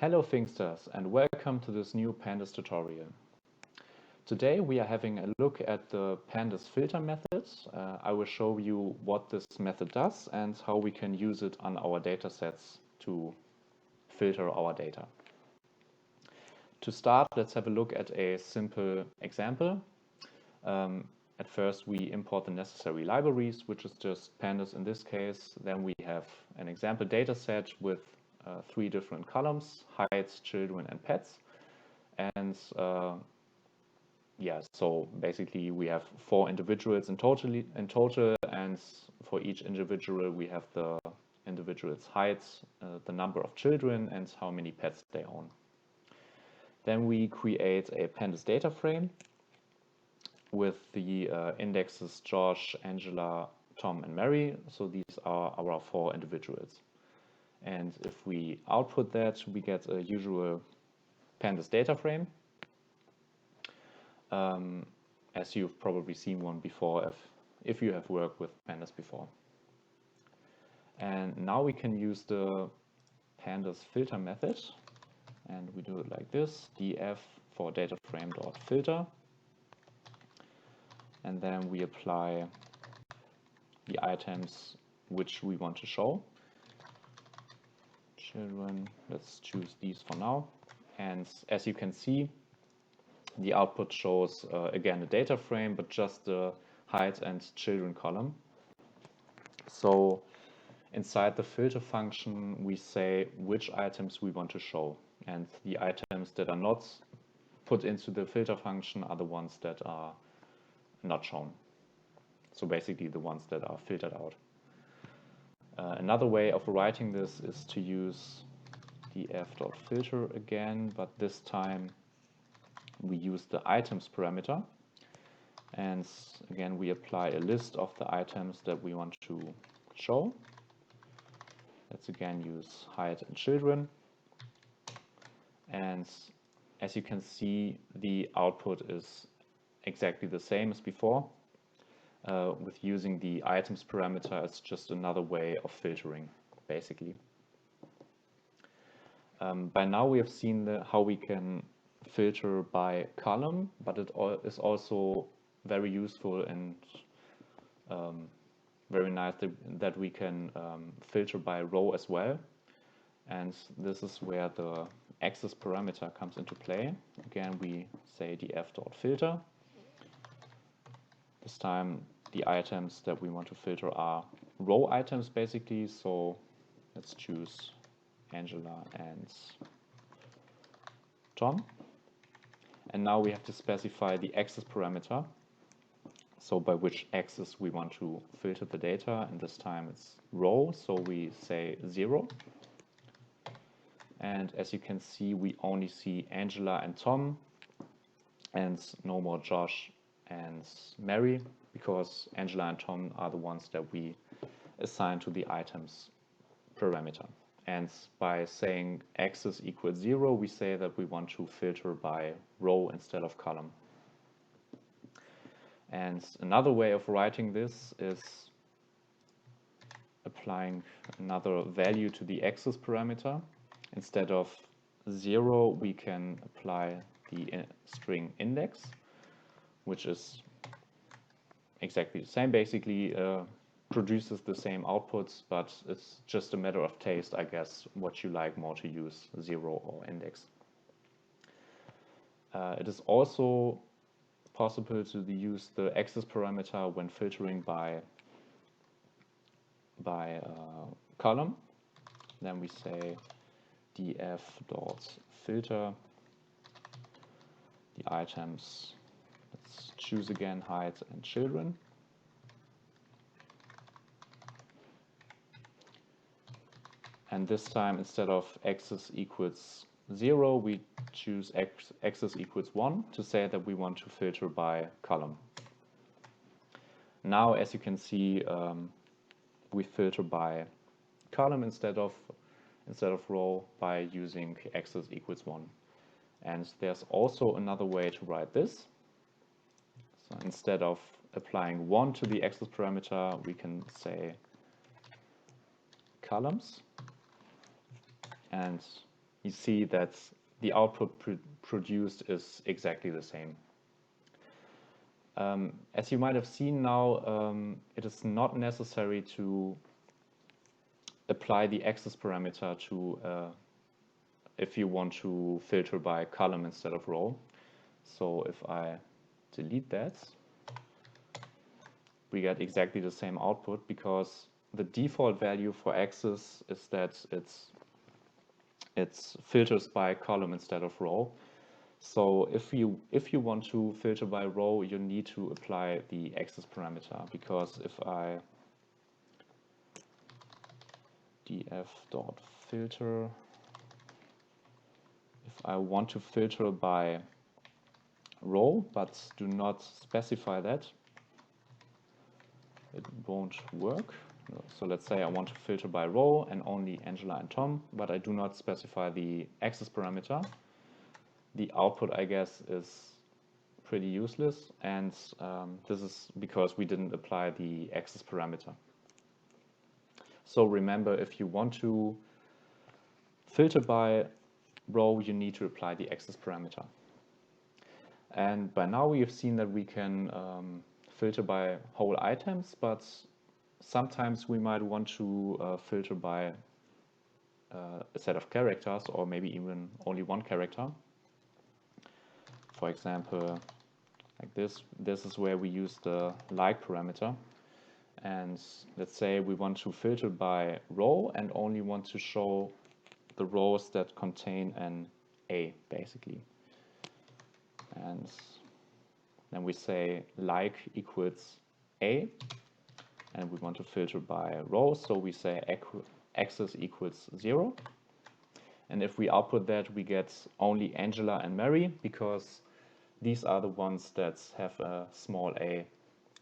Hello Finxters and welcome to this new Pandas tutorial. Today we are having a look at the Pandas filter method. I will show you what this method does and how we can use it on our datasets to filter our data. To start, let's have a look at a simple example. At first we import the necessary libraries, which is just Pandas in this case. Then we have an example dataset with 3 different columns: height, children, and pets. And so basically we have 4 individuals in total, and for each individual we have the individual's height, the number of children, and how many pets they own. Then we create a Pandas data frame with the indexes Josh, Angela, Tom, and Mary. So these are our 4 individuals. And if we output that, we get a usual Pandas data frame, as you've probably seen one before if you have worked with Pandas before. And now we can use the Pandas filter method, and we do it like this: df for dataframe.filter, and then we apply the items which we want to show. Children, let's choose these for now. And as you can see, the output shows again a data frame, but just the height and children column. So inside the filter function, we say which items we want to show. And the items that are not put into the filter function are the ones that are not shown. So basically the ones that are filtered out. Another way of writing this is to use df.filter again, but this time we use the items parameter. And again, we apply a list of the items that we want to show. Let's again use height and children. And as you can see, the output is exactly the same as before. With using the items parameter, it's just another way of filtering, basically. By now we have seen how we can filter by column, but it is also very useful and very nice that we can filter by row as well. And this is where the axis parameter comes into play. Again, we say df.filter. This time the items that we want to filter are row items, basically. So let's choose Angela and Tom. And now we have to specify the axis parameter, so by which axis we want to filter the data, and this time it's row, so we say 0. And as you can see, we only see Angela and Tom, and no more Josh and Mary, because Angela and Tom are the ones that we assign to the items parameter. And by saying axis equals 0, we say that we want to filter by row instead of column. And another way of writing this is applying another value to the axis parameter. Instead of 0, we can apply the string index, which is exactly the same, basically produces the same outputs, but it's just a matter of taste, I guess, what you like more to use, 0 or index. It is also possible to use the axis parameter when filtering by column. Then we say df.filter the items. Let's choose again height and children. And this time, instead of axis equals 0, we choose axis equals 1 to say that we want to filter by column. Now, as you can see, we filter by column instead of row by using axis equals 1. And there's also another way to write this. So instead of applying 1 to the axis parameter, we can say columns. And you see that the output produced is exactly the same. As you might have seen now, it is not necessary to apply the axis parameter to if you want to filter by column instead of row. So if I delete that, we get exactly the same output, because the default value for axis is that it's filters by column instead of row. So if you want to filter by row, you need to apply the axis parameter, because if I df.filter, if I want to filter by row but do not specify that, it won't work. So let's say I want to filter by row and only Angela and Tom, but I do not specify the axis parameter. The output, I guess, is pretty useless, and this is because we didn't apply the axis parameter. So remember, if you want to filter by row, you need to apply the axis parameter. And by now we have seen that we can filter by whole items, but sometimes we might want to filter by a set of characters, or maybe even only one character. For example, like this. This is where we use the like parameter. And let's say we want to filter by row and only want to show the rows that contain an A, basically. And then we say like equals A, and we want to filter by row, so we say axis equals 0. And if we output that, we get only Angela and Mary, because these are the ones that have a small a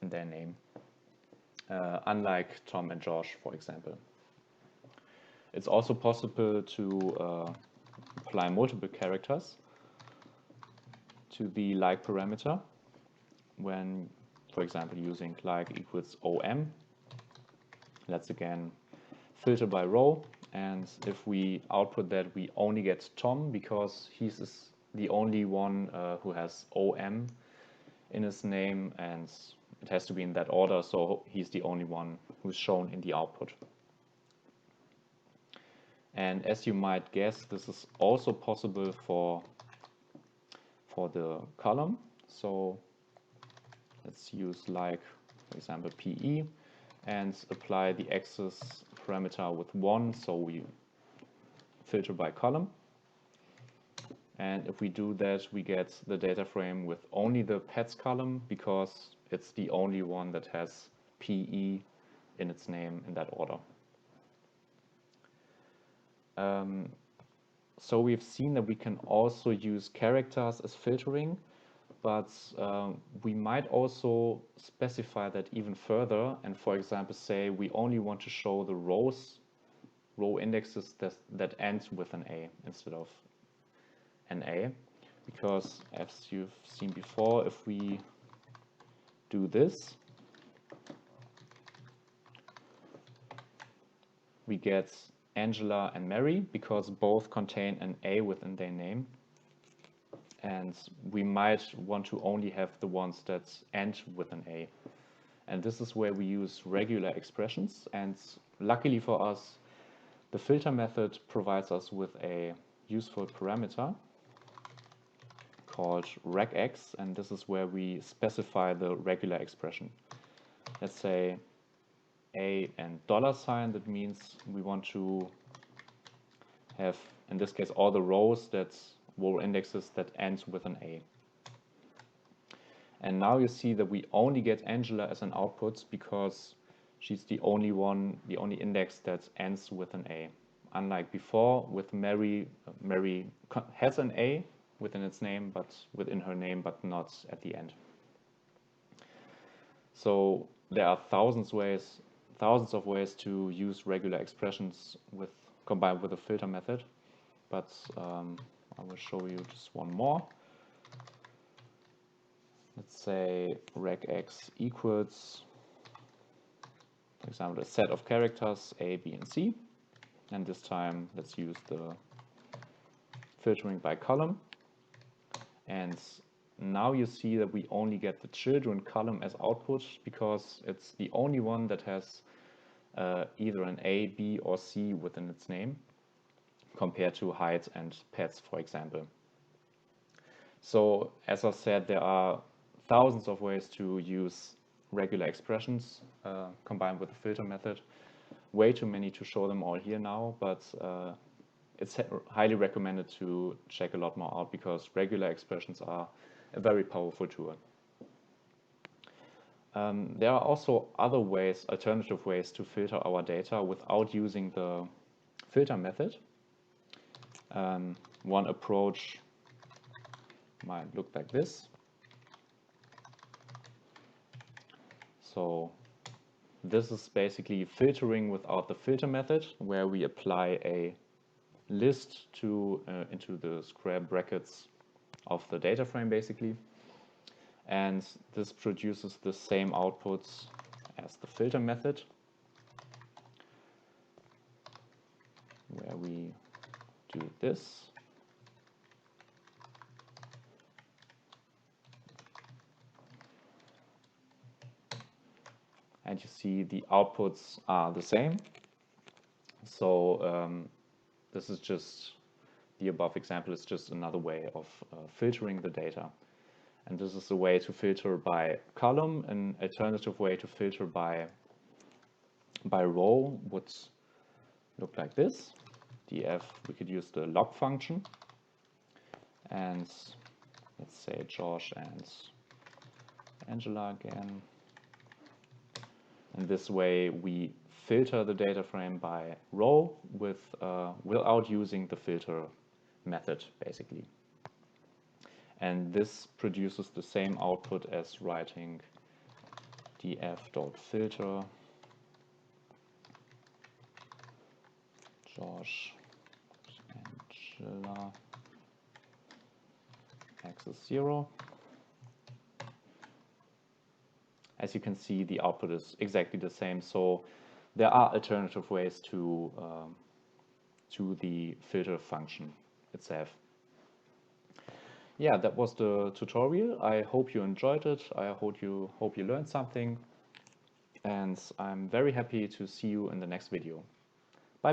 in their name, unlike Tom and Josh, for example. It's also possible to apply multiple characters to the like parameter when, for example, using like equals OM. Let's again filter by row, and if we output that, we only get Tom, because he's the only one who has OM in his name, and it has to be in that order, so he's the only one who's shown in the output. And as you might guess, this is also possible for the column. So let's use like, for example, PE, and apply the axis parameter with 1, so we filter by column. And if we do that, we get the data frame with only the pets column, because it's the only one that has PE in its name in that order. So we've seen that we can also use characters as filtering, but we might also specify that even further, and for example say we only want to show the row indexes that end with an A instead of an A, because as you've seen before, if we do this, we get Angela and Mary, because both contain an A within their name, and we might want to only have the ones that end with an A. And this is where we use regular expressions, and luckily for us, the filter method provides us with a useful parameter called regx, and this is where we specify the regular expression. Let's say A and $sign, that means we want to have, in this case, all the rows row indexes that end with an A. And now you see that we only get Angela as an output, because she's the only index that ends with an A. Unlike before with Mary, Mary has an A within its name, but within her name, but not at the end. So there are thousands of ways to use regular expressions combined with a filter method, but I will show you just one more. Let's say regx equals, for example, a set of characters A, B, and C, and this time let's use the filtering by column. And now you see that we only get the children column as output because it's the only one that has either an A, B, or C within its name, compared to height and pets, for example. So, as I said, there are thousands of ways to use regular expressions combined with the filter method. Way too many to show them all here now, but it's highly recommended to check a lot more out because regular expressions are a very powerful tool. There are also other ways, alternative ways to filter our data without using the filter method. One approach might look like this. So this is basically filtering without the filter method, where we apply a list to into the square brackets of the data frame basically, and this produces the same outputs as the filter method, where we do this. And you see the outputs are the same. So this is just, the above example is just another way of filtering the data. And this is a way to filter by column. An alternative way to filter by row would look like this. df, we could use the log function. And let's say George and Angela again. And this way we filter the data frame by row without using the filter method, basically. And this produces the same output as writing df.filter George Angela x is 0. As you can see, the output is exactly the same. So there are alternative ways to the filter function itself. Yeah, that was the tutorial. I hope you enjoyed it. I hope you learned something. And I'm very happy to see you in the next video.